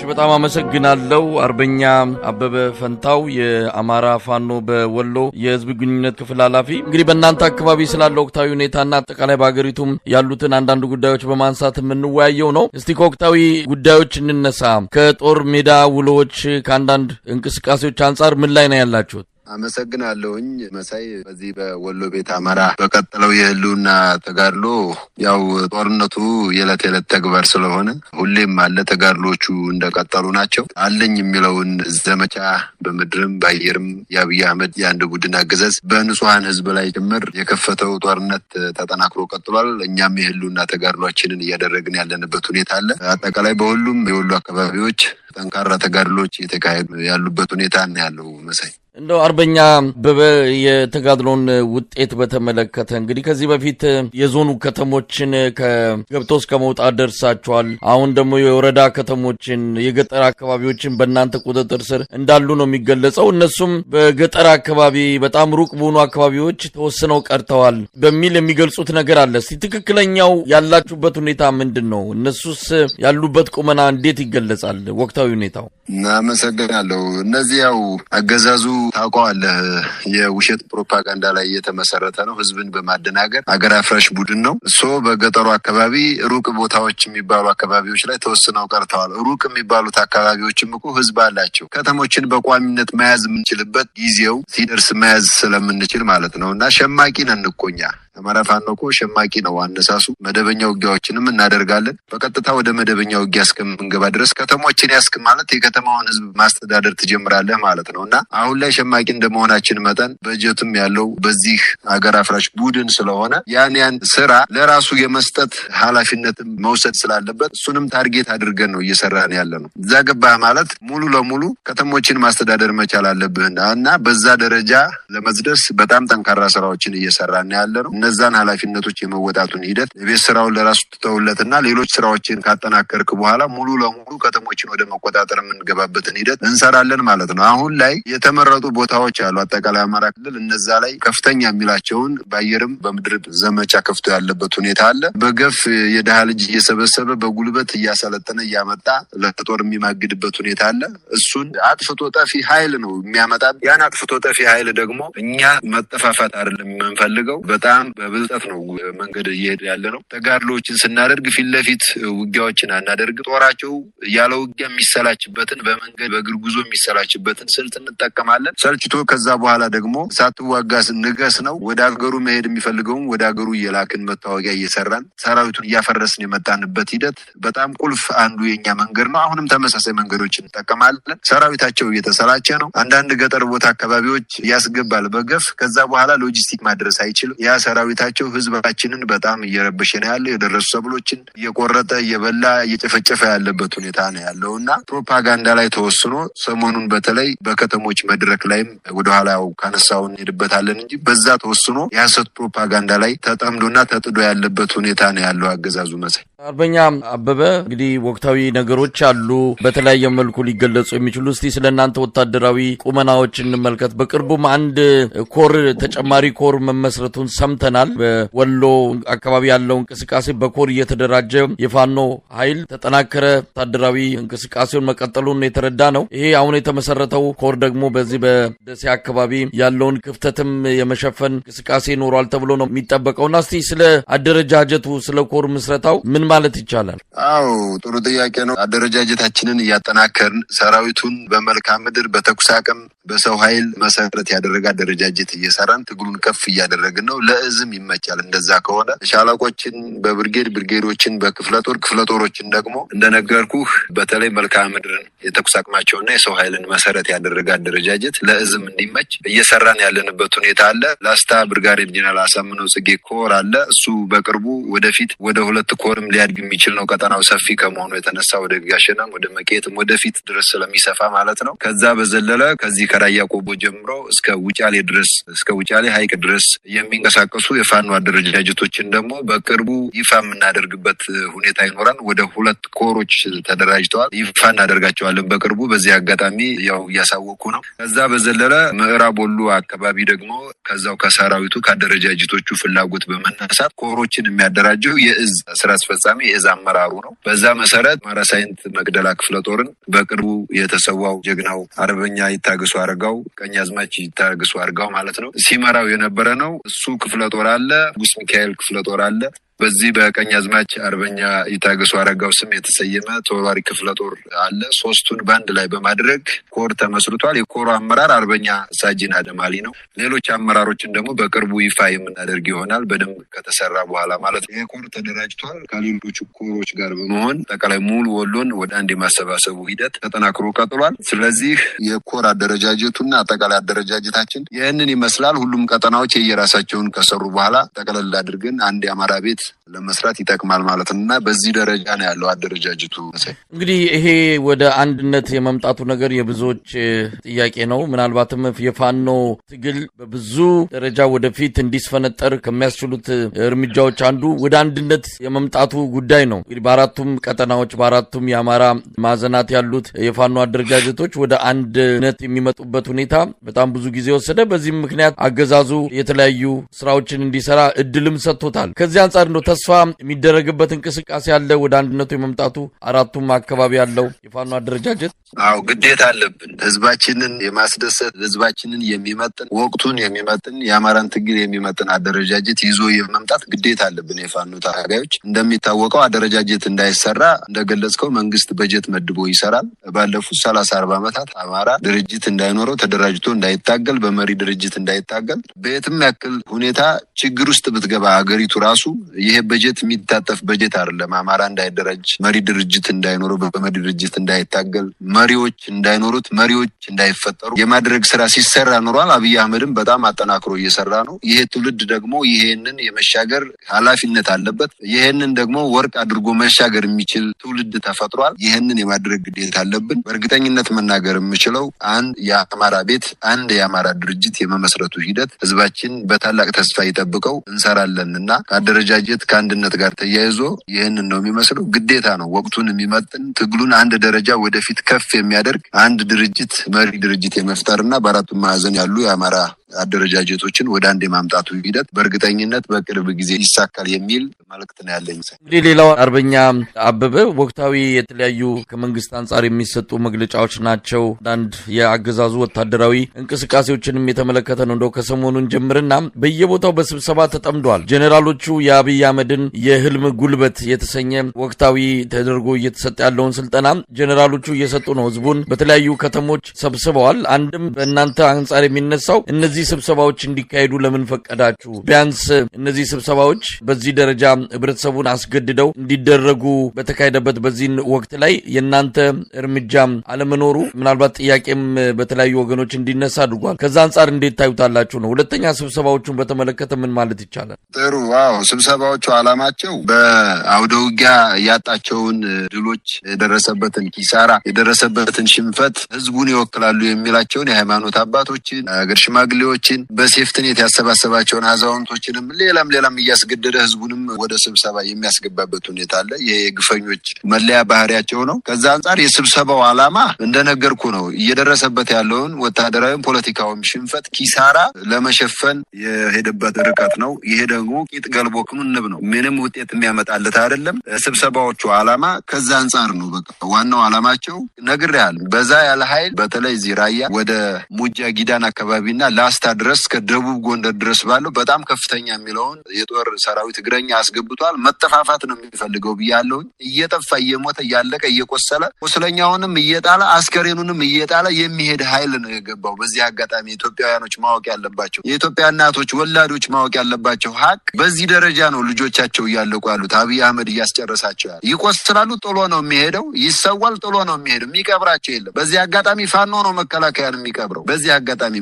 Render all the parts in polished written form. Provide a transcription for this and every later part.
በጣም አመሰግናለሁ። አርበኛ አበበ ፈንታው የአማራ ፋኖ በወሎ የህዝብ ግንኙነት ክፍል ኃላፊ። እንግዲህ በእናንተ አካባቢ ስላለው ወቅታዊ ሁኔታና አጠቃላይ በአገሪቱም ያሉትን አንዳንድ ጉዳዮች በማንሳት የምንወያየው ነው። እስቲ ከወቅታዊ ጉዳዮች እንነሳ። ከጦር ሜዳ ውሎች ከአንዳንድ እንቅስቃሴዎች አንጻር ምን ላይ ነው ያላችሁት? አመሰግናለሁኝ መሳይ። በዚህ በወሎ ቤት አማራ በቀጠለው የህልውና ተጋድሎ ያው ጦርነቱ የዕለት ተግባር ስለሆነ ሁሌም አለ። ተጋድሎቹ እንደቀጠሉ ናቸው። አለኝ የሚለውን ዘመቻ በምድርም በአየርም የአብይ አህመድ የአንድ ቡድን አገዛዝ በንጹሃን ህዝብ ላይ ጭምር የከፈተው ጦርነት ተጠናክሮ ቀጥሏል። እኛም የህልውና ተጋድሏችንን እያደረግን ያለንበት ሁኔታ አለ። አጠቃላይ በሁሉም የወሎ አካባቢዎች ጠንካራ ተጋድሎች እየተካሄዱ ያሉበት ሁኔታ ነው ያለው መሳይ። እንደው አርበኛ አበበ የተጋድሎን ውጤት በተመለከተ እንግዲህ ከዚህ በፊት የዞኑ ከተሞችን ከገብቶ እስከ መውጣት ደርሳቸዋል። አሁን ደግሞ የወረዳ ከተሞችን የገጠር አካባቢዎችን በእናንተ ቁጥጥር ስር እንዳሉ ነው የሚገለጸው። እነሱም በገጠር አካባቢ በጣም ሩቅ በሆኑ አካባቢዎች ተወስነው ቀርተዋል በሚል የሚገልጹት ነገር አለ። እስቲ ትክክለኛው ያላችሁበት ሁኔታ ምንድን ነው? እነሱስ ያሉበት ቁመና እንዴት ይገለጻል? ወቅታዊ ሁኔታው። እናመሰግናለሁ። እነዚህ ያው አገዛዙ ታውቀዋለህ የውሸት ፕሮፓጋንዳ ላይ የተመሰረተ ነው። ህዝብን በማደናገር አገር አፍራሽ ቡድን ነው። እሱ በገጠሩ አካባቢ ሩቅ ቦታዎች የሚባሉ አካባቢዎች ላይ ተወስነው ቀርተዋል። ሩቅ የሚባሉት አካባቢዎችም እኮ ህዝብ አላቸው። ከተሞችን በቋሚነት መያዝ የምንችልበት ጊዜው ሲደርስ መያዝ ስለምንችል ማለት ነው። እና ሸማቂ ነን እኮ እኛ። አማራ ፋኖ እኮ ሸማቂ ነው አነሳሱ። መደበኛ ውጊያዎችንም እናደርጋለን። በቀጥታ ወደ መደበኛ ውጊያ እስከምንገባ ድረስ ከተሞችን ያስክ ማለት የከተማውን ህዝብ ማስተዳደር ትጀምራለህ ማለት ነው። እና አሁን ላይ ሸማቂ እንደመሆናችን መጠን በጀትም ያለው በዚህ አገር አፍራሽ ቡድን ስለሆነ ያን ስራ ለራሱ የመስጠት ኃላፊነትም መውሰድ ስላለበት እሱንም ታርጌት አድርገን ነው እየሰራን ያለ ነው። እዛ ገባህ ማለት ሙሉ ለሙሉ ከተሞችን ማስተዳደር መቻል አለብህ እና በዛ ደረጃ ለመድረስ በጣም ጠንካራ ስራዎችን እየሰራን ያለ ነው። እነዛን ኃላፊነቶች የመወጣቱን ሂደት የቤት ስራውን ለራሱ ተውለትና ሌሎች ስራዎችን ካጠናከርክ በኋላ ሙሉ ለሙሉ ከተሞችን ወደ መቆጣጠር የምንገባበትን ሂደት እንሰራለን ማለት ነው። አሁን ላይ የተመረጡ ቦታዎች አሉ። አጠቃላይ አማራ ክልል እነዛ ላይ ከፍተኛ የሚላቸውን በአየርም በምድር ዘመቻ ከፍቶ ያለበት ሁኔታ አለ። በገፍ የደሃ ልጅ እየሰበሰበ በጉልበት እያሰለጠነ እያመጣ ለጦር የሚማግድበት ሁኔታ አለ። እሱን አጥፍቶ ጠፊ ኃይል ነው የሚያመጣ። ያን አጥፍቶ ጠፊ ኃይል ደግሞ እኛ መጠፋፋት አይደለም የምንፈልገው። በጣም በብልጠት ነው መንገድ እየሄድ ያለ ነው። ተጋድሎችን ስናደርግ ፊት ለፊት ውጊያዎችን አናደርግ። ጦራቸው ያለ ውጊያ የሚሰላችበትን በመንገድ በእግር ጉዞ የሚሰላችበትን ስልት እንጠቀማለን። ሰልችቶ ከዛ በኋላ ደግሞ ሳትዋጋ ንገስ ነው። ወደ አገሩ መሄድ የሚፈልገውን ወደ አገሩ እየላክን መታወቂያ እየሰራን ሰራዊቱን እያፈረስን የመጣንበት ሂደት በጣም ቁልፍ አንዱ የኛ መንገድ ነው። አሁንም ተመሳሳይ መንገዶችን እንጠቀማለን። ሰራዊታቸው እየተሰላቸ ነው። አንዳንድ ገጠር ቦታ አካባቢዎች ያስገባል በገፍ። ከዛ በኋላ ሎጂስቲክ ማድረስ አይችልም። ያ ሰራዊታቸው ህዝባችንን በጣም እየረበሸ ነው ያለ። የደረሱ ሰብሎችን እየቆረጠ እየበላ እየጨፈጨፈ ያለበት ሁኔታ ነው ያለው እና ፕሮፓጋንዳ ላይ ተወስኖ ሰሞኑን በተለይ በከተሞች መድረክ ላይም ወደኋላው ካነሳው እንሄድበታለን እንጂ በዛ ተወስኖ የሐሰት ፕሮፓጋንዳ ላይ ተጠምዶና ተጥዶ ያለበት ሁኔታ ነው ያለው አገዛዙ መሳይ። አርበኛ አበበ እንግዲህ ወቅታዊ ነገሮች አሉ በተለያየ መልኩ ሊገለጹ የሚችሉ። እስቲ ስለናንተ ወታደራዊ ቁመናዎች እንመልከት። በቅርቡም አንድ ኮር ተጨማሪ ኮር መመስረቱን ሰምተናል። በወሎ አካባቢ ያለው እንቅስቃሴ በኮር እየተደራጀ የፋኖ ኃይል ተጠናከረ ወታደራዊ እንቅስቃሴውን መቀጠሉን የተረዳ ነው። ይሄ አሁን የተመሰረተው ኮር ደግሞ በዚህ በደሴ አካባቢ ያለውን ክፍተትም የመሸፈን እንቅስቃሴ ይኖራል ተብሎ ነው የሚጠበቀውና እስቲ ስለ አደረጃጀቱ ስለ ኮር ምስረታው ምን ማለት ይቻላል? አዎ ጥሩ ጥያቄ ነው። አደረጃጀታችንን እያጠናከርን ሰራዊቱን በመልክዓ ምድር በተኩስ አቅም በሰው ኃይል መሰረት ያደረገ አደረጃጀት እየሰራን ትግሉን ከፍ እያደረግን ነው። ለእዝም ይመቻል። እንደዛ ከሆነ ሻለቆችን ብርጌዶችን በክፍለ ጦሮችን ደግሞ እንደነገርኩህ በተለይ መልክዓ ምድርን የተኩስ አቅማቸውና የሰው ኃይልን መሰረት ያደረገ አደረጃጀት ለእዝም እንዲመች እየሰራን ያለንበት ሁኔታ አለ። ላስታ ብርጋዴር ጀነራል አሳምነው ጽጌ ኮር አለ። እሱ በቅርቡ ወደፊት ወደ 2 ኮርም ሊያድግ የሚችል ነው። ቀጠናው ሰፊ ከመሆኑ የተነሳ ወደ ጋሸናም ወደ መቄትም ወደፊት ድረስ ስለሚሰፋ ማለት ነው። ከዛ በዘለለ ከዚህ ከራያ ቆቦ ጀምሮ እስከ ውጫሌ ድረስ እስከ ውጫሌ ሐይቅ ድረስ የሚንቀሳቀሱ የፋኖ አደረጃጀቶችን ደግሞ በቅርቡ ይፋ የምናደርግበት ሁኔታ ይኖራል። ወደ 2 ኮሮች ተደራጅተዋል። ይፋ እናደርጋቸዋለን በቅርቡ። በዚህ አጋጣሚ ያው እያሳወቁ ነው። ከዛ በዘለለ ምዕራብ ወሎ አካባቢ ደግሞ ከዛው ከሰራዊቱ ከአደረጃጀቶቹ ፍላጎት በመነሳት ኮሮችን የሚያደራጀው የእዝ ስራ አስፈጻሚ አስፈጻሚ የእዝ አመራሩ ነው። በዛ መሰረት አማራ ሳይንት መቅደላ ክፍለ ጦርን በቅርቡ የተሰዋው ጀግናው አርበኛ ይታገሱ አረጋው ቀኛዝማች ይታገሱ አረጋው ማለት ነው ሲመራው የነበረ ነው። እሱ ክፍለ ጦር አለ፣ ንጉስ ሚካኤል ክፍለ ጦር አለ። በዚህ በቀኛዝማች አርበኛ ይታገሱ አረጋው ስም የተሰየመ ተወርዋሪ ክፍለ ጦር አለ። ሶስቱን ባንድ ላይ በማድረግ ኮር ተመስርቷል። የኮሩ አመራር አርበኛ ሳጅን አደማሊ ነው። ሌሎች አመራሮችን ደግሞ በቅርቡ ይፋ የምናደርግ ይሆናል፣ በደንብ ከተሰራ በኋላ ማለት ነው። ይህ ኮር ተደራጅቷል። ከሌሎቹ ኮሮች ጋር በመሆን ጠቅላይ ሙሉ ወሎን ወደ አንድ የማሰባሰቡ ሂደት ተጠናክሮ ቀጥሏል። ስለዚህ የኮር አደረጃጀቱና አጠቃላይ አደረጃጀታችን ይህንን ይመስላል። ሁሉም ቀጠናዎች የየራሳቸውን ከሰሩ በኋላ ጠቅለል አድርገን አንድ የአማራ ቤት ለመስራት ይጠቅማል ማለት ነው እና በዚህ ደረጃ ነው ያለው አደረጃጀቱ። እንግዲህ ይሄ ወደ አንድነት የመምጣቱ ነገር የብዙዎች ጥያቄ ነው። ምናልባትም የፋኖ ትግል በብዙ ደረጃ ወደፊት እንዲስፈነጠር ከሚያስችሉት እርምጃዎች አንዱ ወደ አንድነት የመምጣቱ ጉዳይ ነው። እንግዲህ በአራቱም ቀጠናዎች በአራቱም የአማራ ማዕዘናት ያሉት የፋኖ አደረጃጀቶች ወደ አንድነት የሚመጡበት ሁኔታ በጣም ብዙ ጊዜ ወሰደ። በዚህም ምክንያት አገዛዙ የተለያዩ ስራዎችን እንዲሰራ እድልም ሰጥቶታል። ከዚህ አንጻር ነው ተስፋ የሚደረግበት እንቅስቃሴ አለ ወደ አንድነቱ የመምጣቱ አራቱም አካባቢ ያለው የፋኖ አደረጃጀት። አዎ ግዴታ አለብን ህዝባችንን የማስደሰት ህዝባችንን የሚመጥን ወቅቱን የሚመጥን የአማራን ትግል የሚመጥን አደረጃጀት ይዞ የመምጣት ግዴታ አለብን። የፋኖ ታጋዮች እንደሚታወቀው አደረጃጀት እንዳይሰራ እንደገለጽከው መንግስት በጀት መድቦ ይሰራል። ባለፉት 30-40 ዓመታት አማራ ድርጅት እንዳይኖረው ተደራጅቶ እንዳይታገል በመሪ ድርጅት እንዳይታገል በየትም ያክል ሁኔታ ችግር ውስጥ ብትገባ ሀገሪቱ ራሱ ይሄ በጀት የሚታጠፍ በጀት አይደለም። አማራ እንዳይደራጅ መሪ ድርጅት እንዳይኖረው በመሪ ድርጅት እንዳይታገል መሪዎች እንዳይኖሩት መሪዎች እንዳይፈጠሩ የማድረግ ስራ ሲሰራ ኖሯል። አብይ አህመድም በጣም አጠናክሮ እየሰራ ነው። ይሄ ትውልድ ደግሞ ይሄንን የመሻገር ኃላፊነት አለበት። ይሄንን ደግሞ ወርቅ አድርጎ መሻገር የሚችል ትውልድ ተፈጥሯል። ይሄንን የማድረግ ግዴታ አለብን። በእርግጠኝነት መናገር የምችለው አንድ የአማራ ቤት አንድ የአማራ ድርጅት የመመስረቱ ሂደት ህዝባችን በታላቅ ተስፋ ይጠብቀው እንሰራለንና ከአደረጃጀት ከአንድነት ጋር ተያይዞ ይህንን ነው የሚመስለው። ግዴታ ነው። ወቅቱን የሚመጥን ትግሉን አንድ ደረጃ ወደፊት ከፍ የሚያደርግ አንድ ድርጅት መሪ ድርጅት የመፍጠርና በአራቱም ማዕዘን ያሉ የአማራ አደረጃጀቶችን ወደ አንድ የማምጣቱ ሂደት በእርግጠኝነት በቅርብ ጊዜ ይሳካል የሚል መልእክት ነው ያለኝ። እንግዲህ ሌላው አርበኛ አበበ ወቅታዊ የተለያዩ ከመንግስት አንጻር የሚሰጡ መግለጫዎች ናቸው። አንድ የአገዛዙ ወታደራዊ እንቅስቃሴዎችንም የተመለከተ ነው። እንደው ከሰሞኑን ጀምርና በየቦታው በስብሰባ ተጠምዷል። ጀነራሎቹ የአብይ አህመድን የህልም ጉልበት የተሰኘ ወቅታዊ ተደርጎ እየተሰጠ ያለውን ስልጠና ጀነራሎቹ እየሰጡ ነው። ህዝቡን በተለያዩ ከተሞች ሰብስበዋል። አንድም በእናንተ አንጻር የሚነሳው እነዚህ ስብሰባዎች እንዲካሄዱ ለምን ፈቀዳችሁ? ቢያንስ እነዚህ ስብሰባዎች በዚህ ደረጃ ህብረተሰቡን አስገድደው እንዲደረጉ በተካሄደበት በዚህ ወቅት ላይ የእናንተ እርምጃ አለመኖሩ ምናልባት ጥያቄም በተለያዩ ወገኖች እንዲነሳ አድርጓል። ከዛ አንጻር እንዴት ታዩታላችሁ ነው? ሁለተኛ ስብሰባዎቹን በተመለከተ ምን ማለት ይቻላል? ጥሩ። ዋው ስብሰባዎቹ አላማቸው በአውደ ውጊያ ያጣቸውን ድሎች፣ የደረሰበትን ኪሳራ፣ የደረሰበትን ሽንፈት ህዝቡን ይወክላሉ የሚላቸውን የሃይማኖት አባቶችን፣ አገር ሽማግሌዎችን፣ በሴፍትኔት ያሰባሰባቸውን አዛውንቶችንም ሌላም እያስገደደ ህዝቡንም ወደ ስብሰባ የሚያስገባበት ሁኔታ አለ። ይሄ የግፈኞች መለያ ባህሪያቸው ነው። ከዛ አንጻር የስብሰባው አላማ እንደነገርኩ ነው። እየደረሰበት ያለውን ወታደራዊም ፖለቲካዊም ሽንፈት ኪሳራ ለመሸፈን የሄደበት ርቀት ነው። ይሄ ደግሞ ቂጥ ገልቦ ክንንብ ነው። ምንም ውጤት የሚያመጣለት አይደለም። ስብሰባዎቹ አላማ ከዛ አንጻር ነው። በቃ ዋናው አላማቸው ነግሬሃለሁ። በዛ ያለ ኃይል በተለይ እዚህ ራያ ወደ ሙጃ ጊዳን አካባቢና ላስታ ድረስ ከደቡብ ጎንደር ድረስ ባለው በጣም ከፍተኛ የሚለውን የጦር ሰራዊት እግረኛ አስገብቷል። መጠፋፋት ነው የሚፈልገው ብያለሁ። እየጠፋ እየሞተ እያለቀ እየቆሰለ ቁስለኛውንም እየጣለ አስከሬኑንም እየጣለ የሚሄድ ኃይል ነው የገባው። በዚህ አጋጣሚ ኢትዮጵያውያኖች ማወቅ ያለባቸው የኢትዮጵያ እናቶች ወላዶች ማወቅ ያለባቸው ሀቅ በዚህ ደረጃ ነው ልጆቻቸው እያለቁ ያሉት። አብይ አህመድ እያስጨረሳቸው ያለ ይቆስላሉ፣ ጥሎ ነው የሚሄደው። ይሰዋል፣ ጥሎ ነው የሚሄደው። የሚቀብራቸው የለም። በዚህ አጋጣሚ ፋኖ ነው መከላከያን የሚቀብረው። በዚህ አጋጣሚ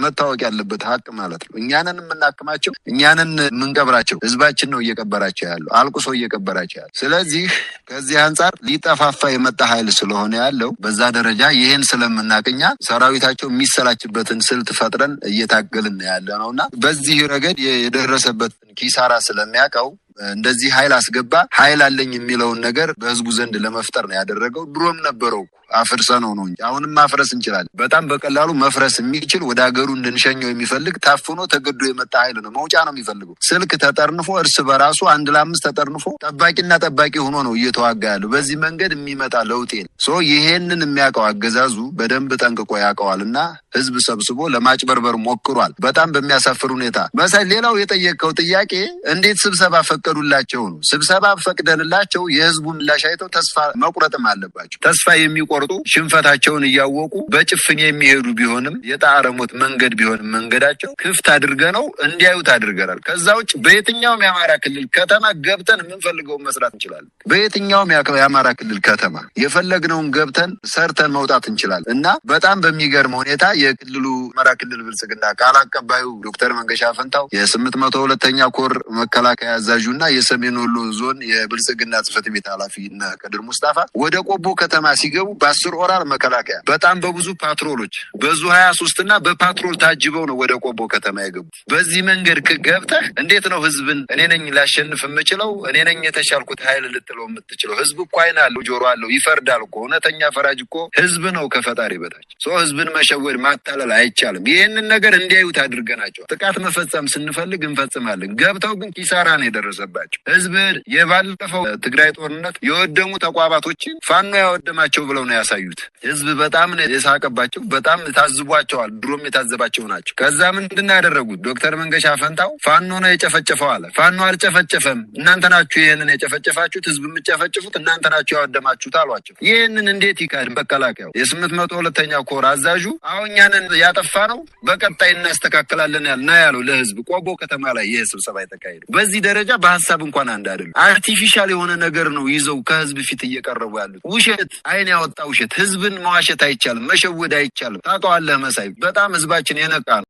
መታወቅ ያለበት ሀቅ ማለት ነው። እኛንን የምናክማቸው እኛንን የምንቀብራቸው ህዝባችን ነው እየቀበራቸው ያለው፣ አልቁሶ እየቀበራቸው ያለው። ስለዚህ ከዚህ አንጻር ሊጠፋፋ የመጣ ኃይል ስለሆነ ያለው በዛ ደረጃ ይህን ስለምናቅኛ ሰራዊታቸው የሚሰላችበትን ስልት ፈጥረን እየታገልን ያለ ነውና በዚህ ረገድ የደረሰበትን ኪሳራ ስለሚያውቀው እንደዚህ ኃይል አስገባ ኃይል አለኝ የሚለውን ነገር በህዝቡ ዘንድ ለመፍጠር ነው ያደረገው። ድሮም ነበረው አፍርሰ ነው እንጂ አሁንም ማፍረስ እንችላለን። በጣም በቀላሉ መፍረስ የሚችል ወደ ሀገሩ እንድንሸኘው የሚፈልግ ታፍኖ ተገዶ የመጣ ኃይል ነው። መውጫ ነው የሚፈልገው። ስልክ ተጠርንፎ እርስ በራሱ 1 ለ5 ተጠርንፎ ጠባቂና ጠባቂ ሆኖ ነው እየተዋጋ ያለው። በዚህ መንገድ የሚመጣ ለውጥ ይሄንን የሚያውቀው አገዛዙ በደንብ ጠንቅቆ ያውቀዋልና ህዝብ ሰብስቦ ለማጭበርበር ሞክሯል። በጣም በሚያሳፍር ሁኔታ መሳይ ሌላው የጠየቀው ጥያቄ እንዴት ስብሰባ ፈቀዱላቸው ነው። ስብሰባ ፈቅደንላቸው የህዝቡ ምላሽ አይተው ተስፋ መቁረጥም አለባቸው። ተስፋ የሚቆርጡ ሽንፈታቸውን እያወቁ በጭፍን የሚሄዱ ቢሆንም የጣረ ሞት መንገድ ቢሆንም መንገዳቸው ክፍት አድርገነው እንዲያዩት አድርገናል። ከዛ ውጭ በየትኛውም የአማራ ክልል ከተማ ገብተን የምንፈልገውን መስራት እንችላለን። በየትኛውም የአማራ ክልል ከተማ የፈለግነውን ገብተን ሰርተን መውጣት እንችላለን እና በጣም በሚገርም ሁኔታ የክልሉ አማራ ክልል ብልጽግና ቃል አቀባዩ ዶክተር መንገሻ ፈንታው የ802ኛ ኮር መከላከያ አዛዡና የሰሜን ወሎ ዞን የብልጽግና ጽሕፈት ቤት ኃላፊ እና ከድር ሙስጣፋ ወደ ቆቦ ከተማ ሲገቡ በ10 ኦራል መከላከያ በጣም በብዙ ፓትሮሎች በዙ 23 እና በፓትሮል ታጅበው ነው ወደ ቆቦ ከተማ የገቡ። በዚህ መንገድ ገብተህ እንዴት ነው ህዝብን እኔ ነኝ ላሸንፍ የምችለው እኔ ነኝ የተሻልኩት ኃይል ልትለው የምትችለው? ህዝብ እኮ አይን አለው ጆሮ አለው ይፈርዳል እኮ። እውነተኛ ፈራጅ እኮ ህዝብ ነው ከፈጣሪ በታች። ህዝብን መሸወድ ማታለል አይቻልም። ይህንን ነገር እንዲያዩት አድርገናቸው ጥቃት መፈጸም ስንፈልግ እንፈጽማለን። ገብተው ግን ኪሳራ ነው የደረሰባቸው። ህዝብ የባለፈው ትግራይ ጦርነት የወደሙ ተቋማቶችን ፋኖ ያወደማቸው ብለው ነው ያሳዩት። ህዝብ በጣም ነው የሳቀባቸው። በጣም ታዝቧቸዋል። ድሮም የታዘባቸው ናቸው። ከዛ ምንድነው ያደረጉት? ዶክተር መንገሻ ፈንታው ፋኖ ነው የጨፈጨፈው አለ። ፋኖ አልጨፈጨፈም፣ እናንተ ናችሁ ይሄንን የጨፈጨፋችሁት፣ ህዝብ የምትጨፈጭፉት እናንተ ናችሁ ያወደማችሁት አሏቸው። ይህንን እንዴት ይካድ? መከላከያው የ802ኛ ኮር አዛዡ አሁን እኛንን ያጠፋ ነው በቀጣይ እናስተካክላለን ያለው ለህዝብ ቆቦ ከተማ ላይ ይህ ስብሰባ የተካሄደው። በዚህ ደረጃ በሀሳብ እንኳን አንድ አይደለም። አርቲፊሻል የሆነ ነገር ነው ይዘው ከህዝብ ፊት እየቀረቡ ያሉት። ውሸት፣ አይን ያወጣ ውሸት። ህዝብን መዋሸት አይቻልም፣ መሸወድ አይቻልም። ታውቀዋለህ መሳይ፣ በጣም ህዝባችን የነቃ ነው።